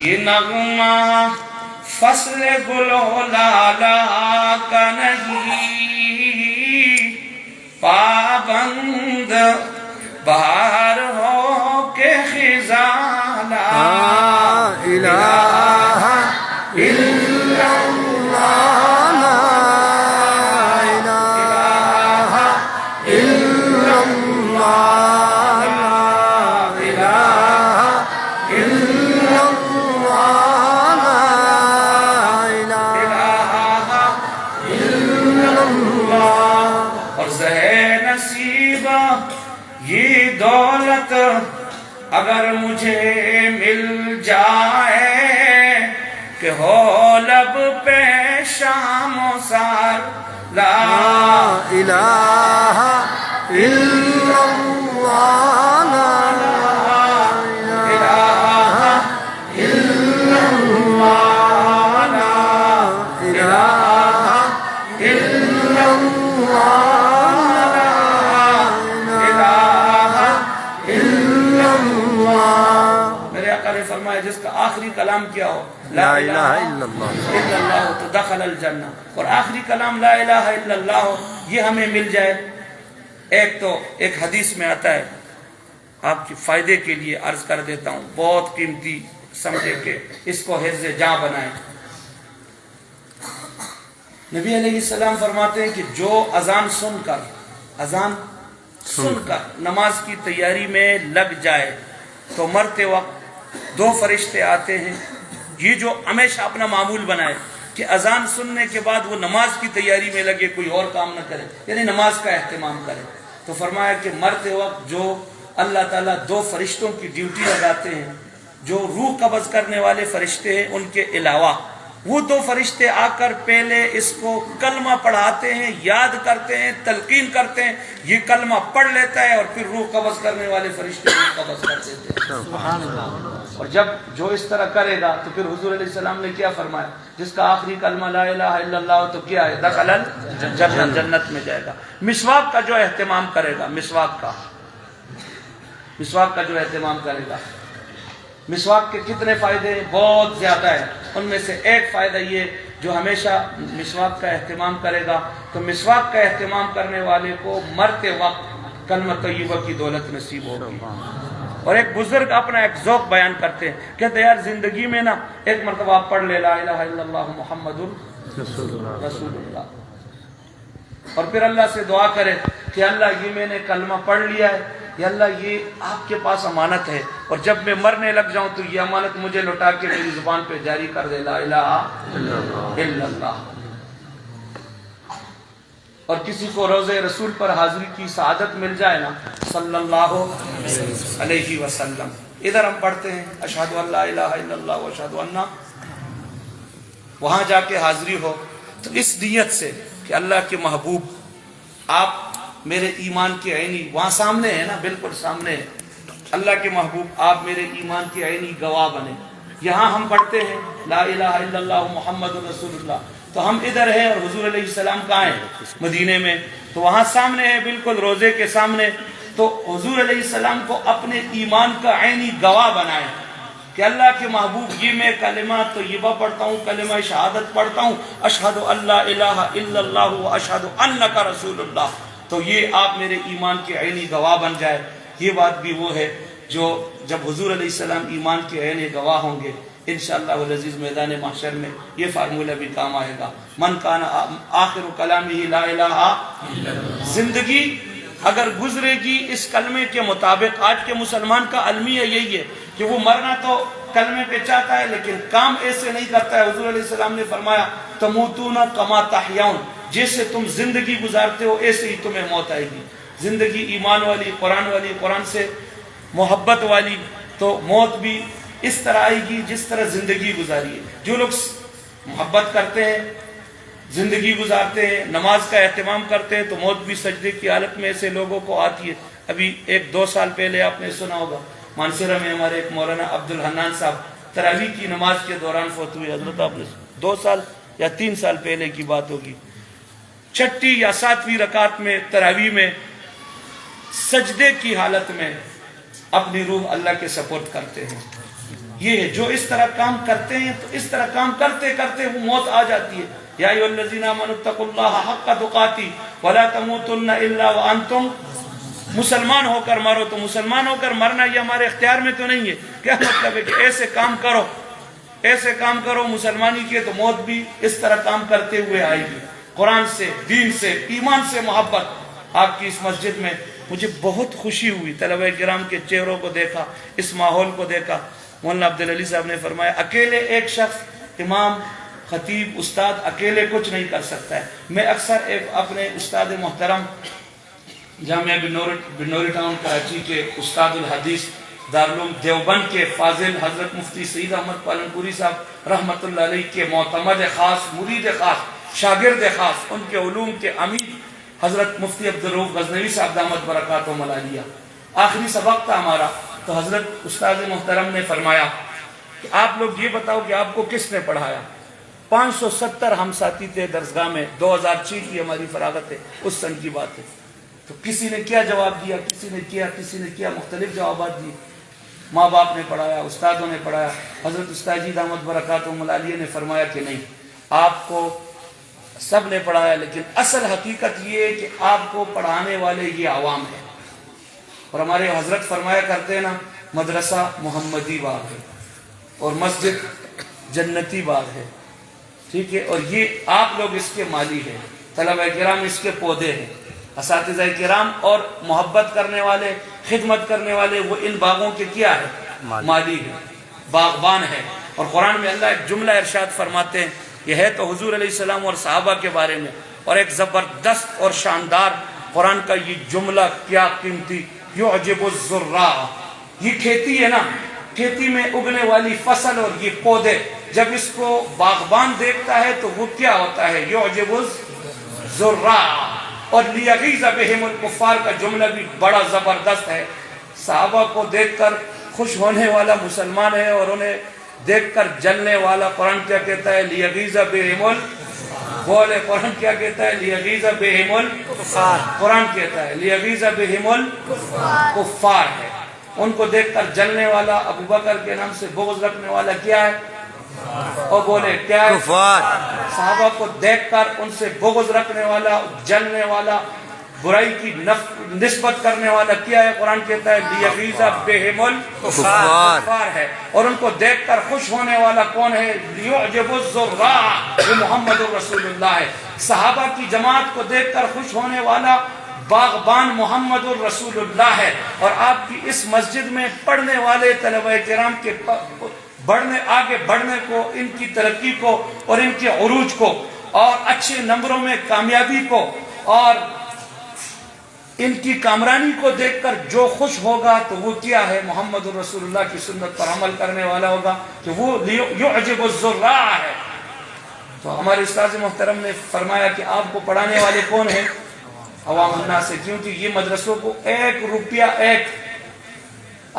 یہ نغمہ فصل گل و لالا کا نہیں، پابند بہار ہو کے خزاں لا الہ الا اللہ، لا الہ الا اللہ، لا الہ الا اللہ، لا الہ الا اللہ۔ اور زہے نصیبہ یہ دولت اگر مجھے مل جائے کہ ہو لب پہ شام و سار، لا الہ الا اللہ، لا الہ الا اللہ، لا الہ الا اللہ، لا الہ الا اللہ۔ میرے آقا نے فرمایا جس کا آخری کلام کیا ہو لا الہ الا اللہ تو دخل الجنہ، اور آخری کلام لا الہ الا اللہ ہو، یہ ہمیں مل جائے۔ ایک حدیث میں آتا ہے، آپ کی فائدے کے لیے عرض کر دیتا ہوں، بہت قیمتی سمجھے کہ اس کو حفظ جاں بنائیں۔ نبی علیہ السلام فرماتے ہیں کہ جو اذان سن کر نماز کی تیاری میں لگ جائے تو مرتے وقت دو فرشتے آتے ہیں، یہ جو ہمیشہ اپنا معمول بنائے کہ اذان سننے کے بعد وہ نماز کی تیاری میں لگے، کوئی اور کام نہ کرے، یعنی نماز کا اہتمام کرے۔ تو فرمایا کہ مرتے وقت جو اللہ تعالیٰ دو فرشتوں کی ڈیوٹی لگاتے ہیں، جو روح قبض کرنے والے فرشتے ہیں، ان کے علاوہ وہ دو فرشتے آ کر پہلے اس کو کلمہ پڑھاتے ہیں، یاد کرتے ہیں، تلقین کرتے ہیں، یہ کلمہ پڑھ لیتا ہے اور پھر روح قبض کرنے والے فرشتے روح قبض کر دیتے ہیں۔ سبحان اللہ۔ اور جب جو اس طرح کرے گا تو پھر حضور علیہ السلام نے کیا فرمایا، جس کا آخری کلمہ لا الہ الا اللہ تو کیا ہے، دخل الجنہ، جنت میں جائے گا۔ مسواک کا جو اہتمام کرے گا، مسواک کا جو اہتمام کرے گا، مسواک کے کتنے فائدے ہیں؟ بہت زیادہ ہیں۔ ان میں سے ایک فائدہ یہ جو ہمیشہ مسواک کا اہتمام کرے گا تو مسواک کا اہتمام کرنے والے کو مرتے وقت کلمہ طیبہ کی دولت نصیب ہوگی۔ اور ایک بزرگ اپنا ایک ذوق بیان کرتے ہیں، کہتے ہیں یار زندگی میں نا ایک مرتبہ آپ پڑھ لے لا الہ الا اللہ محمد رسول اللہ، اور پھر اللہ سے دعا کرے کہ اللہ یہ میں نے کلمہ پڑھ لیا ہے، یا اللہ یہ آپ کے پاس امانت ہے، اور جب میں مرنے لگ جاؤں تو یہ امانت مجھے لوٹا کے میری زبان پہ جاری کر دے، لا الہ الا اللہ۔ اور کسی کو روضہ رسول پر حاضری کی سعادت مل جائے نا صلی اللہ علیہ وسلم، ادھر ہم پڑھتے ہیں اشہد ان لا الہ الا اللہ واشہد ان، وہاں جا کے حاضری ہو تو اس نیت سے کہ اللہ کے محبوب آپ میرے ایمان کی عینی، وہاں سامنے ہے نا، بالکل سامنے ہے، اللہ کے محبوب آپ میرے ایمان کی عینی گواہ بنے۔ یہاں ہم پڑھتے ہیں لا الہ الا اللہ محمد رسول اللہ، تو ہم ادھر ہیں اور حضور علیہ السلام کہاں ہیں؟ مدینے میں، تو وہاں سامنے ہے، بالکل روزے کے سامنے، تو حضور علیہ السلام کو اپنے ایمان کا عینی گواہ بنائے کہ اللہ کے محبوب یہ میں کلمہ طیبہ پڑھتا ہوں، کلمہ شہادت پڑھتا ہوں، اشہد ان لا الہ الا اللہ و اشہد انک رسول اللہ، تو یہ آپ میرے ایمان کے عینی گواہ بن جائے۔ یہ بات بھی وہ ہے جو جب حضور علیہ السلام ایمان کے عینی گواہ ہوں گے انشاءاللہ العزیز میدان محشر میں یہ فارمولہ بھی کام آئے گا، من کان آخر کلامہ لا الہ، زندگی اگر گزرے گی اس کلمے کے مطابق۔ آج کے مسلمان کا المیہ یہی ہے کہ وہ مرنا تو کلمے پہ چاہتا ہے لیکن کام ایسے نہیں کرتا ہے۔ حضور علیہ السلام نے فرمایا تموتون کما تحیون، جیسے تم زندگی گزارتے ہو ایسے ہی تمہیں موت آئے گی۔ زندگی ایمان والی، قرآن سے محبت والی، تو موت بھی اس طرح آئے گی جس طرح زندگی گزاری ہے۔ جو لوگ محبت کرتے ہیں، زندگی گزارتے ہیں، نماز کا اہتمام کرتے ہیں، تو موت بھی سجدے کی حالت میں ایسے لوگوں کو آتی ہے۔ ابھی 1-2 سال پہلے آپ نے سنا ہوگا مانسیرہ میں ہمارے ایک مولانا عبد الحنان صاحب تراویح کی نماز کے دوران فوت ہوئے۔ حضرت آپ نے 2 سال یا 3 سال پہلے کی بات ہوگی۔ چھٹی یا 7ویں رکعت میں تراویح میں سجدے کی حالت میں اپنی روح اللہ کے سپرد کرتے ہیں۔ یہ ہے جو اس طرح کام کرتے ہیں تو اس طرح کام کرتے کرتے وہ موت آ جاتی ہے. یا ایھا الذین آمنوا اتقوا اللہ حق تقاتہ ولا تموتن الا وانتم، مسلمان ہو کر مرو. تو مسلمان ہو کر مرنا یہ ہمارے اختیار میں تو نہیں ہے. کیا مطلب ہے کہ ایسے کام کرو، ایسے کام کرو مسلمانی کے، تو موت بھی اس طرح کام کرتے ہوئے آئے گی. قرآن سے، دین سے، ایمان سے محبت. آپ کی اس مسجد میں مجھے بہت خوشی ہوئی، طلبہ کرام کے چہروں کو دیکھا، اس ماحول کو دیکھا. مولانا عبدالعلی صاحب نے فرمایا اکیلے ایک شخص، امام، خطیب، استاد اکیلے کچھ نہیں کر سکتا ہے. میں اکثر اپنے استاد محترم جامعہ بنوری ٹاؤن کراچی کے استاد الحدیث دارالعلوم دیوبند کے فاضل حضرت مفتی سعید احمد پالنپوری صاحب رحمۃ اللہ علیہ کے معتمد خاص، مرید خاص، شاگرد خاص، ان کے علوم کے امیر حضرت مفتی عبدالرؤوف غزنوی صاحب دامت برکاتہم العالیہ، آخری سبق تھا ہمارا. تو حضرت استاد محترم نے فرمایا کہ آپ لوگ یہ بتاؤ کہ آپ کو کس نے پڑھایا. 570 ہم ساتھی تھے درسگاہ میں، 2006 کی ہماری فراغت ہے، اس سن کی بات ہے. تو کسی نے کیا جواب دیا، کسی نے کیا مختلف جوابات دیے. ماں باپ نے پڑھایا، استادوں نے پڑھایا. حضرت استاد جی دامت برکاتہم العالیہ نے فرمایا کہ نہیں، آپ کو سب نے پڑھایا، لیکن اصل حقیقت یہ ہے کہ آپ کو پڑھانے والے یہ عوام ہے. اور ہمارے حضرت فرمایا کرتے ہیں نا، مدرسہ محمدی باغ ہے اور مسجد جنتی باغ ہے. ٹھیک ہے، اور یہ آپ لوگ اس کے مالی ہیں، طلبہ کرام اس کے پودے ہیں، اساتذہ کرام اور محبت کرنے والے، خدمت کرنے والے، وہ ان باغوں کے کیا ہے؟ مالی ہے، باغبان ہے. اور قرآن میں اللہ ایک جملہ ارشاد فرماتے ہیں، یہ ہے تو حضور علیہ السلام اور صحابہ کے بارے میں، اور ایک زبردست اور شاندار قرآن کا یہ جملہ کیا قیمتی، یعجب الزراع. یہ کھیتی ہے نا، کھیتی میں اگنے والی فصل اور یہ پودے، جب اس کو باغبان دیکھتا ہے تو وہ کیا ہوتا ہے؟ یعجب الزراع. اور لیغیظ بہم الکفار کا جملہ بھی بڑا زبردست ہے. صحابہ کو دیکھ کر خوش ہونے والا مسلمان ہے اور انہیں دیکھ کر جلنے والا. قرآن کیا کہتا ہے؟ لیغیظ بہم بولے قرآن کیا کہتا ہے؟ لیغیظ بہم الکفار. قرآن کہتا ہے لیغیظ بہم الکفار ہے. ان کو دیکھ کر جلنے والا، ابو بکر کے نام سے بغض رکھنے والا کیا ہے؟ اور بولے کیا ہے؟ کفار. صحابہ کو دیکھ کر ان سے بغض رکھنے والا، جلنے والا، برائی کی نسبت کرنے والا کیا ہے؟ قرآن کہتا ہے لیغیظ بہم الکفار ہے. اور ان کو دیکھ کر خوش ہونے والا کون ہے؟ لیعجب الزراع، وہ محمد رسول اللہ ہے. صحابہ کی جماعت کو دیکھ کر خوش ہونے والا باغبان محمد الرسول اللہ ہے. اور آپ کی اس مسجد میں پڑھنے والے طلبہ کرام کے آگے بڑھنے کو، ان کی ترقی کو اور ان کے عروج کو اور اچھے نمبروں میں کامیابی کو اور ان کی کامرانی کو دیکھ کر جو خوش ہوگا تو وہ کیا ہے؟ محمد الرسول اللہ کی سنت پر عمل کرنے والا ہوگا، کہ وہ یعجب الزراع ہے. تو ہمارے استاد محترم نے فرمایا کہ آپ کو پڑھانے والے کون ہیں؟ عوام الناس سے. کیونکہ یہ مدرسوں کو 1 روپیہ،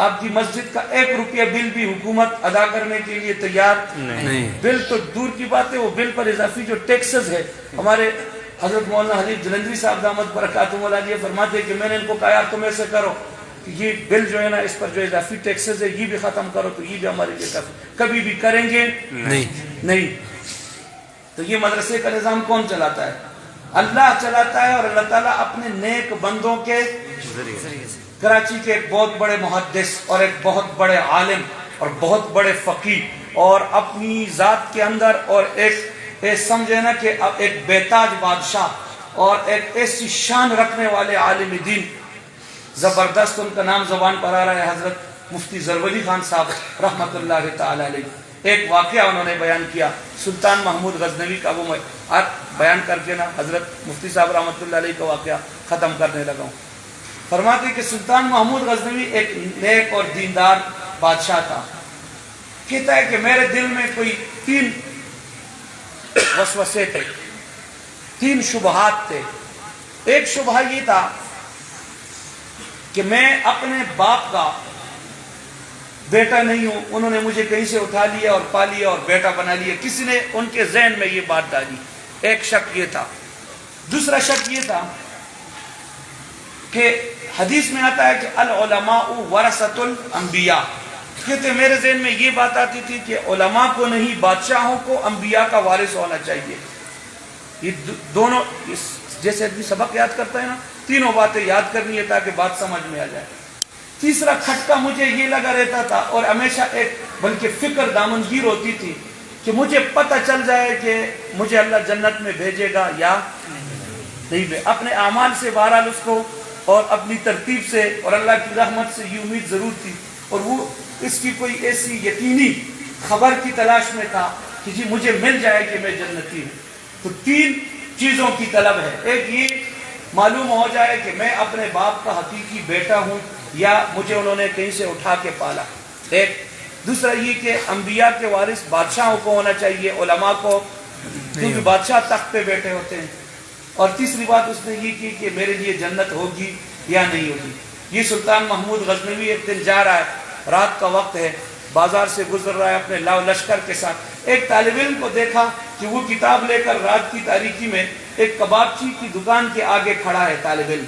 آپ کی مسجد کا 1 روپیہ بل بھی حکومت ادا کرنے کے لیے تیار نہیں. بل تو دور کی بات ہے، وہ بل پر اضافی جو ٹیکسز ہے، ہمارے حضرت مولانا حنیف جلندری صاحب دامت برکاتہم العالیہ فرماتے ہیں کہ میں نے ان کو کہا یار تم ایسے کرو کہ یہ بل جو ہے نا، اس پر جو اضافی ٹیکسز ہے یہ بھی ختم کرو، تو یہ بھی ہمارے لیے کافی. کبھی بھی کریں گے نہیں. تو یہ مدرسے کا نظام کون چلاتا ہے؟ اللہ چلاتا ہے. اور اللہ تعالیٰ اپنے نیک بندوں کے ذریعے. کراچی کے ایک بہت بڑے محدث اور ایک بہت بڑے عالم اور بہت بڑے فقیہ اور اپنی ذات کے اندر اور ایک سمجھے نا کہ ایک بیتاج بادشاہ اور ایک ایسی شان رکھنے والے عالم دین زبردست، ان کا نام زبان پر آ رہا ہے، حضرت مفتی زرولی خان صاحب رحمۃ اللہ تعالی علیہ. ایک واقعہ انہوں نے بیان کیا، سلطان محمود غزنوی کا. وہ میں بیان کر کے نا حضرت مفتی صاحب رحمۃ اللہ علیہ کا واقعہ ختم کرنے لگا ہوں. فرماتے کہ سلطان محمود غزنوی ایک نیک اور دیندار بادشاہ تھا. کہتا ہے کہ میرے دل میں کوئی 3 وسوسے تھے، 3 شبہات تھے. ایک شبہ یہ تھا کہ میں اپنے باپ کا بیٹا نہیں ہوں، انہوں نے مجھے کہیں سے اٹھا لیا اور پا لیا اور بیٹا بنا لیا. کسی نے ان کے ذہن میں یہ بات ڈالی. ایک شک یہ تھا. دوسرا شک یہ تھا کہ حدیث میں آتا ہے کہ العلماء ورثۃ الانبیاء، کہتے میرے ذہن میں یہ بات آتی تھی کہ علماء کو نہیں بادشاہوں کو انبیاء کا وارث ہونا چاہیے. یہ دونوں جیسے آدمی سبق یاد کرتا ہے نا، تینوں باتیں یاد کرنی ہے تاکہ بات سمجھ میں آ جائے. تیسرا کھٹکا مجھے یہ لگا رہتا تھا اور ہمیشہ ایک بلکہ فکر دامنگیر ہوتی تھی کہ مجھے پتہ چل جائے کہ مجھے اللہ جنت میں بھیجے گا یا نہیں. اپنے اعمال سے بہرحال اس کو اور اپنی ترتیب سے اور اللہ کی رحمت سے یہ امید ضرور تھی، اور وہ اس کی کوئی ایسی یقینی خبر کی تلاش میں تھا کہ جی مجھے مل جائے کہ میں جنتی ہوں. تو تین چیزوں کی طلب ہے. ایک یہ معلوم ہو جائے کہ میں اپنے باپ کا حقیقی بیٹا ہوں یا مجھے انہوں نے کہیں سے اٹھا کے پالا. ایک دوسرا یہ کہ انبیاء کے وارث بادشاہوں کو ہونا چاہیے، علماء کو، کیونکہ بادشاہ تخت پہ بیٹھے ہوتے ہیں. اور تیسری بات اس نے یہ کی کہ میرے لیے جنت ہوگی یا نہیں ہوگی. یہ سلطان محمود غزنوی ایک دن جا رہا ہے، رات کا وقت ہے، بازار سے گزر رہا ہے اپنے لاؤ لشکر کے ساتھ. ایک طالب علم کو دیکھا کہ وہ کتاب لے کر رات کی تاریکی میں ایک کبابچی کی دکان کے آگے کھڑا ہے طالب علم،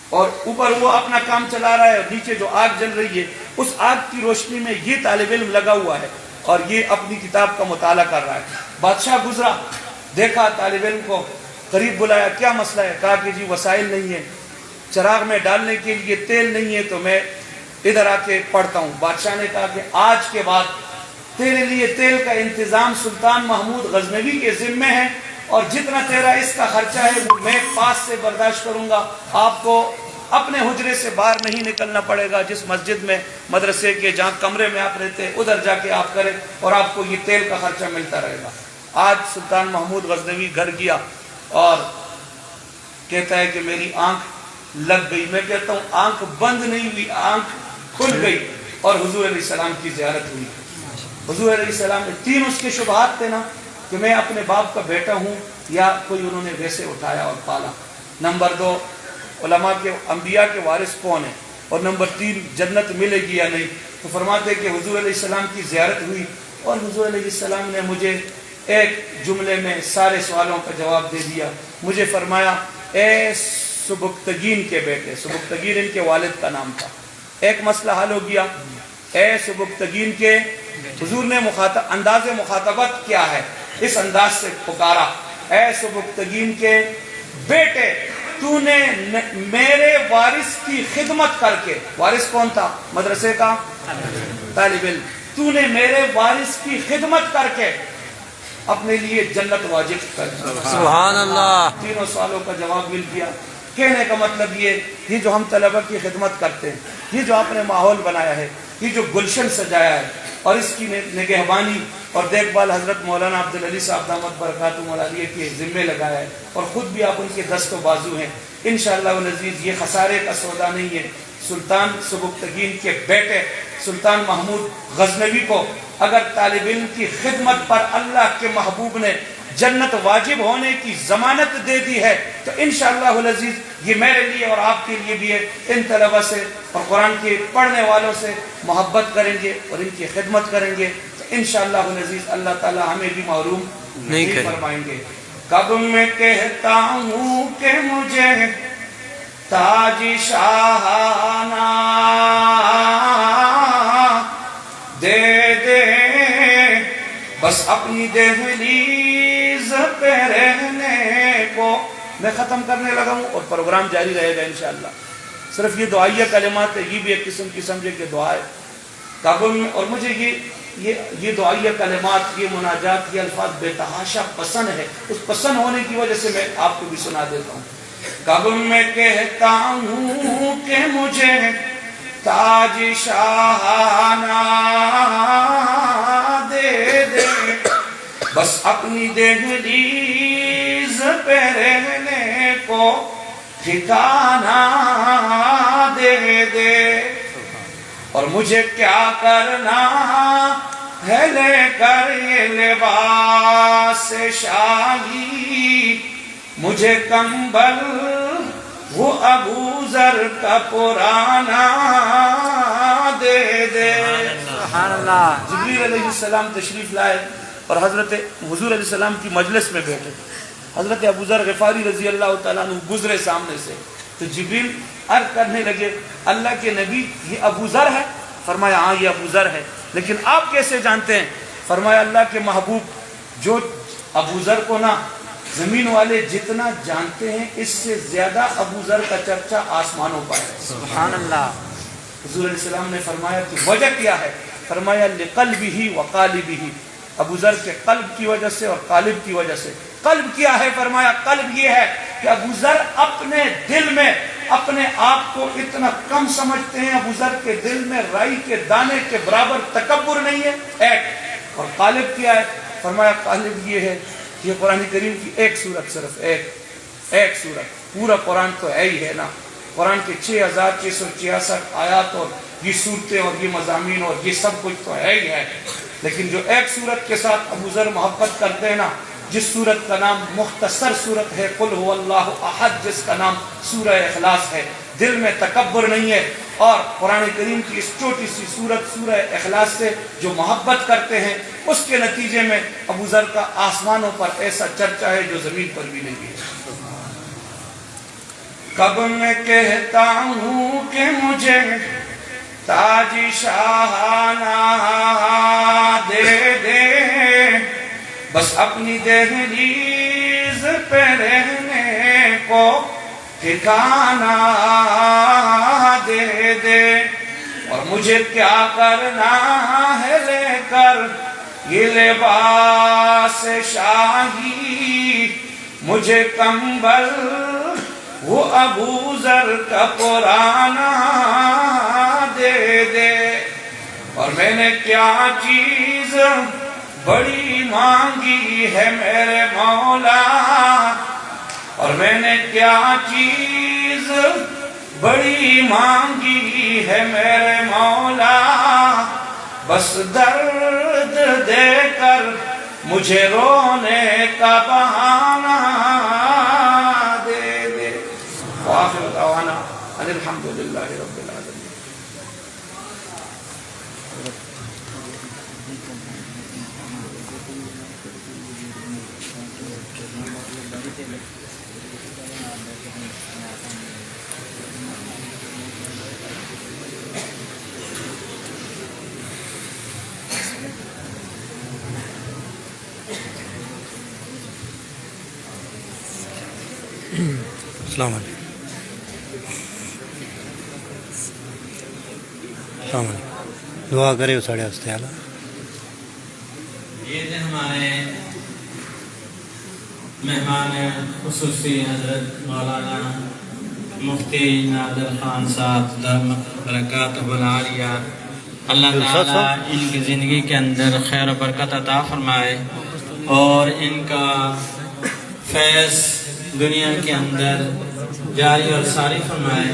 اور اوپر وہ اپنا کام چلا رہا ہے اور نیچے جو آگ جل رہی ہے اس آگ کی روشنی میں یہ طالب علم لگا ہوا ہے اور یہ اپنی کتاب کا مطالعہ کر رہا ہے. بادشاہ گزرا، دیکھا طالب علم کو، قریب بلایا، کیا مسئلہ ہے؟ کہا کہ جی وسائل نہیں ہے، چراغ میں ڈالنے کے لیے تیل نہیں ہے تو میں ادھر آ کے پڑھتا ہوں. بادشاہ نے کہا کہ آج کے بعد تیرے لیے تیل کا انتظام سلطان محمود غزنوی کے ذمے ہے، اور جتنا تیرا اس کا خرچہ ہے وہ میں پاس سے برداشت کروں گا. آپ کو اپنے حجرے سے باہر نہیں نکلنا پڑے گا، جس مسجد میں مدرسے کے جہاں کمرے میں آپ رہتے ادھر جا کے آپ کریں اور آپ کو یہ تیل کا خرچہ ملتا رہے گا. آج سلطان محمود غزنوی گھر گیا اور کہتا ہے کہ میری آنکھ لگ گئی. میں کہتا ہوں آنکھ بند نہیں ہوئی، آنکھ کھل گئی اور حضور علیہ السلام کی زیارت ہوئی. حضور علیہ السلام نے تین اس کے شبہات تھے نا کہ میں اپنے باپ کا بیٹا ہوں یا کوئی انہوں نے ویسے اٹھایا اور پالا. نمبر 2 علماء کے انبیاء کے وارث کون ہیں، اور نمبر 3 جنت ملے گی یا نہیں. تو فرماتے ہیں کہ حضور علیہ السلام کی زیارت ہوئی اور حضور علیہ السلام نے مجھے ایک جملے میں سارے سوالوں کا جواب دے دیا. مجھے فرمایا اے سبکتگین کے بیٹے، سبکتگین ان کے والد کا نام تھا، ایک مسئلہ حل ہو گیا. اے سبکتگین کے، حضور نے انداز مخاطبت کیا ہے، اس انداز سے پکارا، اے سبکتگین کے بیٹے، تو نے میرے وارث کی خدمت کر کے، وارث کون تھا؟ مدرسے کا طالب علم. تو نے میرے وارث کی خدمت کر کے اپنے لیے جنت واجب کر. سبحان اللہ. تینوں سوالوں کا جواب مل گیا. کہنے کا مطلب یہ جو ہم طلبہ کی خدمت کرتے ہیں، یہ جو آپ نے ماحول بنایا ہے، یہ جو گلشن سجایا ہے اور اس کی نگہبانی اور دیکھ بھال حضرت مولانا عبدالعلی صاحب دامت برکاتہم العالیہ کے ذمے لگایا ہے، اور خود بھی آپ ان کے دست و بازو ہیں. انشاءاللہ العزیز یہ خسارے کا سودا نہیں ہے. سلطان سبکتگین کے بیٹے سلطان محمود غزنوی کو اگر طالب علم کی خدمت پر اللہ کے محبوب نے جنت واجب ہونے کی ضمانت دے دی ہے تو انشاءاللہ العزیز یہ میرے لیے اور آپ کے لیے بھی ہے. ان طلبہ سے اور قرآن کے پڑھنے والوں سے محبت کریں گے اور ان کی خدمت کریں گے تو انشاءاللہ العزیز اللہ تعالی ہمیں بھی محروم نہیں فرمائیں گے. کب میں کہتا ہوں کہ مجھے تاج شاہانہ دے دے، بس اپنی دہلیز پہ رہنے کو. میں ختم کرنے لگا ہوں اور پروگرام جاری رہے گا انشاءاللہ. صرف یہ دعائیہ کلمات ہے، یہ بھی ایک قسم کی سمجھے کہ دعا ہے کابل میں. اور مجھے یہ دعائیہ کلمات، یہ مناجات، یہ الفاظ بے تحاشا پسند ہے. اس پسند ہونے کی وجہ سے میں آپ کو بھی سنا دیتا ہوں. کب میں کہتا ہوں کہ مجھے تاج شاہانہ دے دے، بس اپنی دہلیز پہ رہنے کو ٹھکانہ دے دے. اور مجھے کیا کرنا ہے لے کر یہ لباس شاہی، مجھے کمبل وہ ابو ذر کا پرانا دے دے. سبحان اللہ. جبریل علیہ السلام تشریف لائے اور حضرت حضور علیہ السلام کی مجلس میں بیٹھے. حضرت ابو ذر غفاری رضی اللہ تعالیٰ عنہ گزرے سامنے سے تو جبریل عرض کرنے لگے اللہ کے نبی یہ ابو ذر ہے؟ فرمایا ہاں یہ ابو ذر ہے، لیکن آپ کیسے جانتے ہیں؟ فرمایا اللہ کے محبوب جو ابو ذر کو نا زمین والے جتنا جانتے ہیں اس سے زیادہ ابو ذر کا چرچا آسمانوں پر ہے۔ سبحان اللہ۔ حضور علیہ السلام نے فرمایا کہ وجہ کیا ہے؟ فرمایا لقلبہ وقالبہ، ابو ذر کے قلب کی وجہ سے اور قالب کی وجہ سے۔ قلب کیا ہے؟ فرمایا قلب یہ ہے کہ ابو ذر اپنے دل میں اپنے آپ کو اتنا کم سمجھتے ہیں، ابو ذر کے دل میں رائی کے دانے کے برابر تکبر نہیں ہے، ایک۔ اور قالب کیا ہے؟ فرمایا قالب یہ ہے، یہ قرآن کریم کی ایک سورت، صرف ایک سورت، پورا قرآن تو ہے ہی ہے نا، قرآن کے 6666 آیات اور یہ صورتیں اور یہ مضامین اور یہ سب کچھ تو ہے ہی ہے، لیکن جو ایک سورت کے ساتھ ابو ذر محبت کرتے ہیں نا، جس سورت کا نام مختصر سورت ہے قل هو اللہ احد، جس کا نام سورہ اخلاص ہے، دل میں تکبر نہیں ہے، اور قرآن کریم کی اس چھوٹی سی سورت سورہ اخلاص سے جو محبت کرتے ہیں اس کے نتیجے میں ابو ذر کا آسمانوں پر ایسا چرچا ہے جو زمین پر بھی نہیں ہے۔ کب میں کہتا ہوں کہ مجھے تاج شاہانہ دے دے، بس اپنی دہلیز پہ رہنے کو ٹھکانہ دے دے، اور مجھے کیا کرنا ہے لے کر یہ لباس شاہی، مجھے کمبل وہ ابو ذر کا پرانا دے دے، اور میں نے کیا چیز بڑی مانگی ہے میرے مولا، اور میں نے کیا چیز بڑی مانگی ہے میرے مولا، بس درد دے کر مجھے رونے کا بہانہ دے دے۔ وآخر دعوانا ان الحمدللہ رب العالمین۔ السلام علیکم۔ السلام علیکم۔ دعا کرے ساڑھے ہستے آلہ۔ یہ دن ہمارے مہمان خصوصی حضرت مولانا مفتی نادر خان صاحب دامت برکاتہ العالیہ، اللہ تعالیٰ ان کی زندگی کے اندر خیر و برکت عطا فرمائے اور ان کا فیض دنیا کے اندر جاری اور ساری فرمائے۔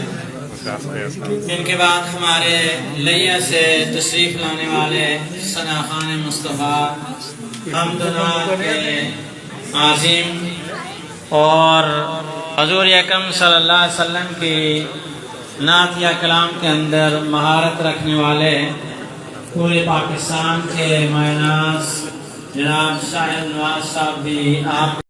ان کے بعد ہمارے لیا سے تشریف لانے والے ثنا خان مصطفیٰ حمداللہ کے عظیم اور حضور اکرم صلی اللہ علیہ وسلم کی نعت یا کلام کے اندر مہارت رکھنے والے پورے پاکستان کے مایناز جناب شاہد نواز صاحب بھی آپ